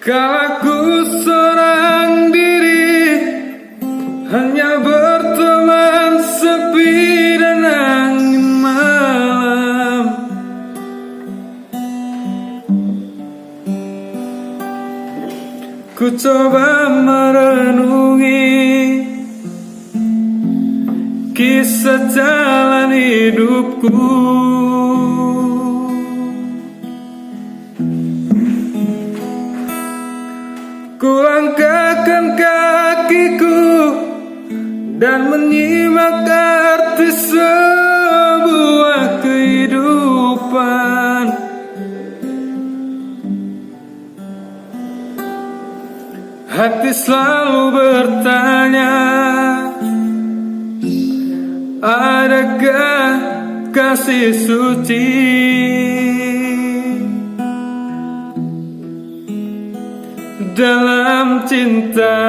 Kala ku seorang diri, hanya berteman sepi dan angin malam. Ku coba merenungi kisah jalan hidupku. Ku langkahkan kakiku dan menyimak arti sebuah kehidupan. Hati selalu bertanya, adakah kasih suci dalam cinta?